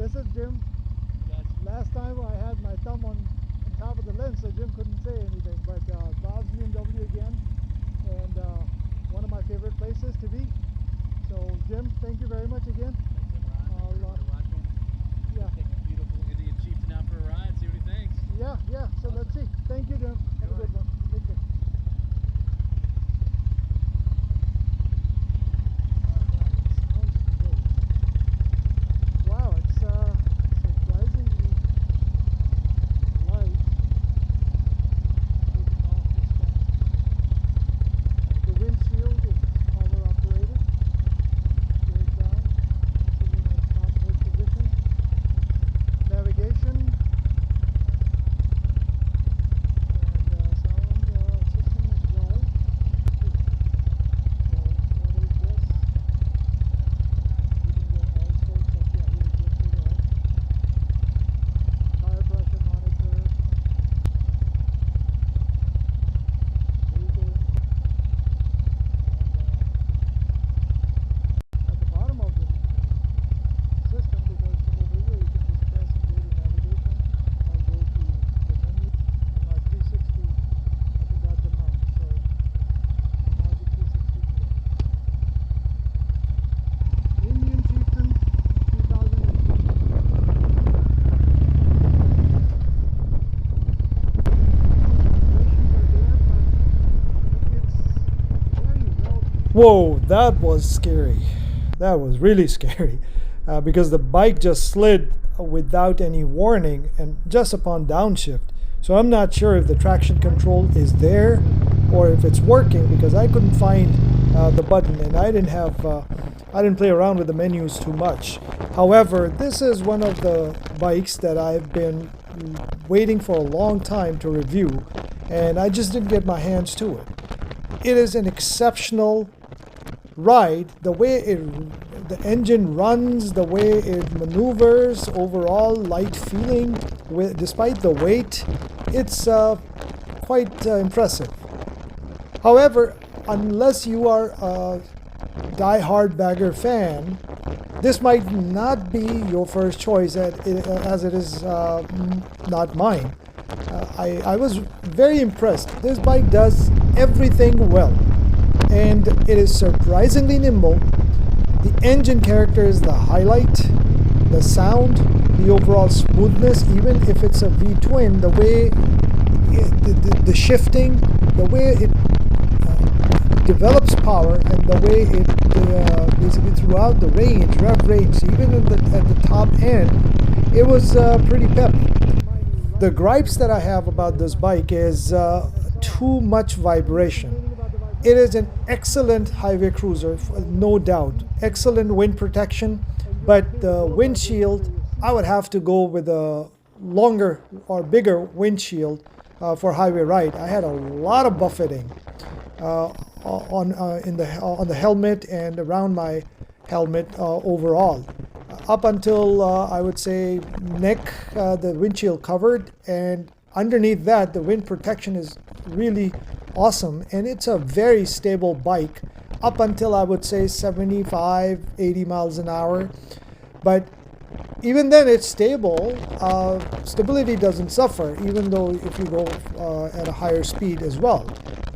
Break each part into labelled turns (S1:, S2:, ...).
S1: This is Jim. Last time I had my thumb on top of the lens, so Jim couldn't say anything. But Bob's BMW again, and one of my favorite places to be. So Jim, thank you very much again.
S2: Yeah. Take a beautiful Indian Chieftain out for a ride, see what he thinks.
S1: Yeah. So awesome. Let's see. Thank you, Jim. Have a good one. Take care. Wow, it's surprisingly light. The windshield is power operated. Goes down, sitting in stop hold position. Navigation and sound system as well. So what is this? You can get all sorts of, here it gets it all. Tire pressure monitor. Breathing. And at the bottom of the system, because over here you can just press and go to navigation. I'll go to the menu. And my 360, I forgot the mount, so I'm on the 360 today. Indian Chieftain 2018. Whoa, that was scary. That was really scary because the bike just slid without any warning and just upon downshift. So I'm not sure if the traction control is there or if it's working because I couldn't find the button and I didn't play around with the menus too much. However, this is one of the bikes that I've been waiting for a long time to review and I just didn't get my hands to it. It is an exceptional ride. The way the engine runs, the way it maneuvers, overall light feeling, despite the weight, it's quite impressive. However, unless you are a die-hard bagger fan, this might not be your first choice as it is not mine. I was very impressed. This bike does everything well and it is surprisingly nimble. The engine character is the highlight, the sound, the overall smoothness, even if it's a V-twin, the way the shifting, the way it develops power and the way it basically throughout the range, rev range, even at the top end, it was pretty peppy. The gripes that I have about this bike is too much vibration. It is an excellent highway cruiser, no doubt. Excellent wind protection, but the windshield, I would have to go with a longer or bigger windshield for highway ride. I had a lot of buffeting on the helmet and around my helmet overall. Up until I would say neck, the windshield covered, and underneath that the wind protection is really awesome, and it's a very stable bike up until I would say 75-80 miles an hour. But even then it's stable. Stability doesn't suffer even though if you go at a higher speed as well.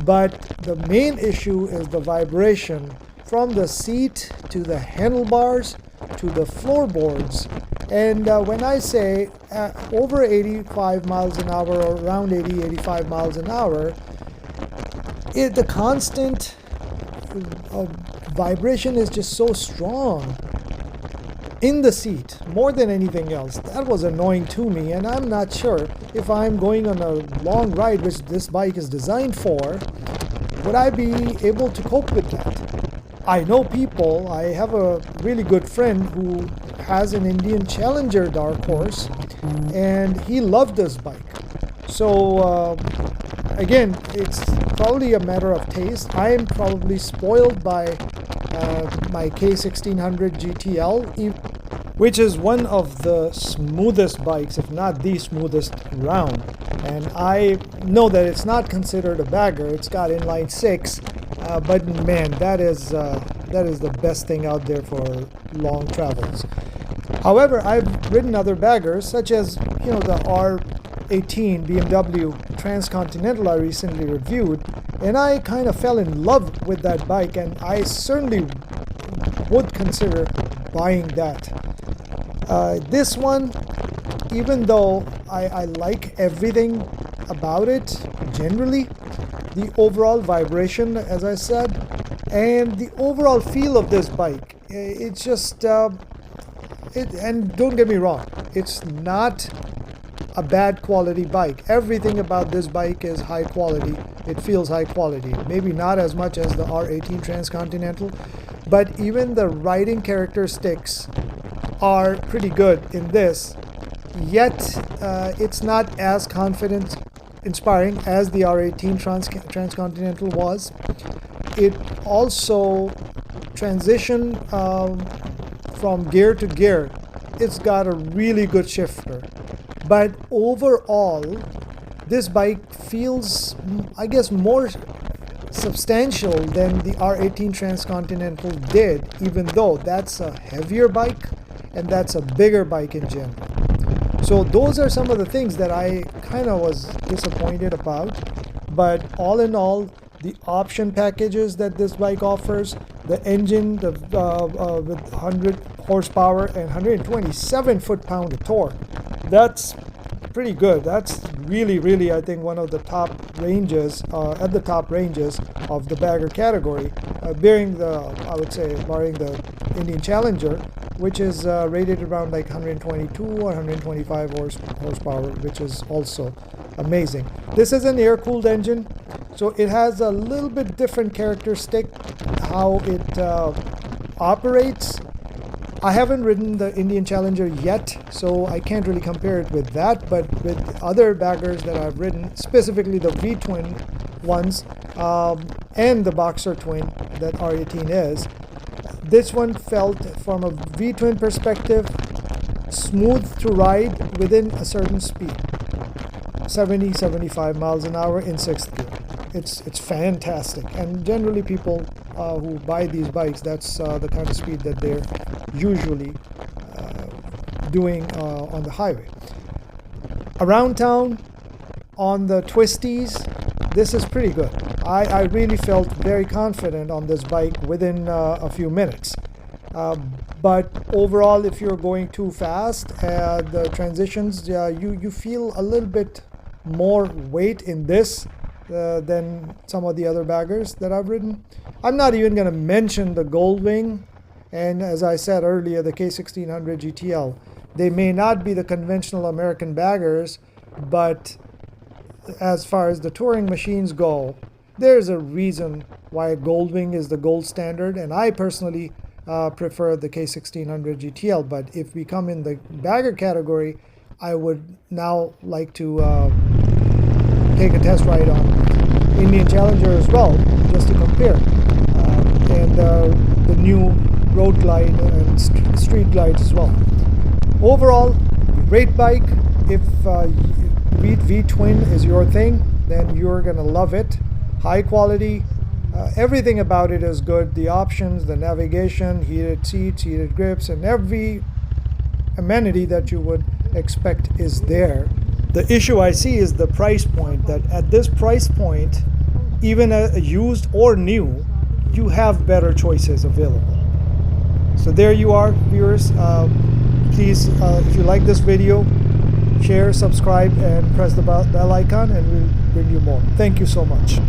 S1: But the main issue is the vibration from the seat to the handlebars to the floorboards. And when I say over 85 miles an hour or around 80-85 miles an hour, the constant vibration is just so strong in the seat more than anything else. That was annoying to me, and I'm not sure if I'm going on a long ride, which this bike is designed for, would I be able to cope with that? I know people. I have a really good friend who has an Indian Challenger Dark Horse, and he loved this bike. So again, it's probably a matter of taste. I am probably spoiled by my K1600 GTL, which is one of the smoothest bikes, if not the smoothest around. And I know that it's not considered a bagger. It's got inline six, but man, that is the best thing out there for long travels. However, I've ridden other baggers, such as, you know, the R18 BMW Transcontinental I recently reviewed, and I kind of fell in love with that bike, and I certainly would consider buying that. This one, even though I like everything about it generally, the overall vibration, as I said, and the overall feel of this bike, it's just and don't get me wrong, it's not a bad quality bike. Everything about this bike is high quality. It feels high quality. Maybe not as much as the R18 Transcontinental, but even the riding characteristics are pretty good in this. Yet it's not as confidence inspiring as the R18 Transcontinental was. It also transition from gear to gear. It's got a really good shifter, but overall this bike feels, I guess, more substantial than the R18 Transcontinental did, even though that's a heavier bike and that's a bigger bike in general. So those are some of the things that I kind of was disappointed about, but all in all, the option packages that this bike offers, the engine with 100 horsepower and 127 foot-pound of torque, that's pretty good. That's really, I think, one of the top ranges, at the top ranges of the bagger category, barring the Indian Challenger, which is rated around like 122 or 125 horsepower, which is also amazing. This is an air-cooled engine, so it has a little bit different characteristic how it operates. I haven't ridden the Indian Challenger yet, so I can't really compare it with that, but with other baggers that I've ridden, specifically the V-twin ones and the Boxer twin that R18 is, this one felt, from a V-twin perspective, smooth to ride within a certain speed, 70-75 miles an hour in 6th gear. It's fantastic, and generally people who buy these bikes, that's the kind of speed that they're usually doing on the highway. Around town, on the twisties, this is pretty good. I really felt very confident on this bike within a few minutes. But overall, if you're going too fast, the transitions, you feel a little bit more weight in this than some of the other baggers that I've ridden. I'm not even going to mention the Goldwing, and as I said earlier, the K1600 GTL. They may not be the conventional American baggers, but as far as the touring machines go, there's a reason why Goldwing is the gold standard, and I personally prefer the K1600 GTL. But if we come in the bagger category, I would now like to take a test ride on Indian Challenger as well, just to compare, and the new Road Glide and Street Glide as well. Overall, great bike. If V-twin is your thing, then you're gonna love it. High quality, everything about it is good. The options, the navigation, heated seats, heated grips, and every amenity that you would expect is there. The issue I see is the price point, that at this price point, even a used or new, you have better choices available. So there you are, viewers. Please, if you like this video, share, subscribe, and press the bell icon, and we'll bring you more. Thank you so much.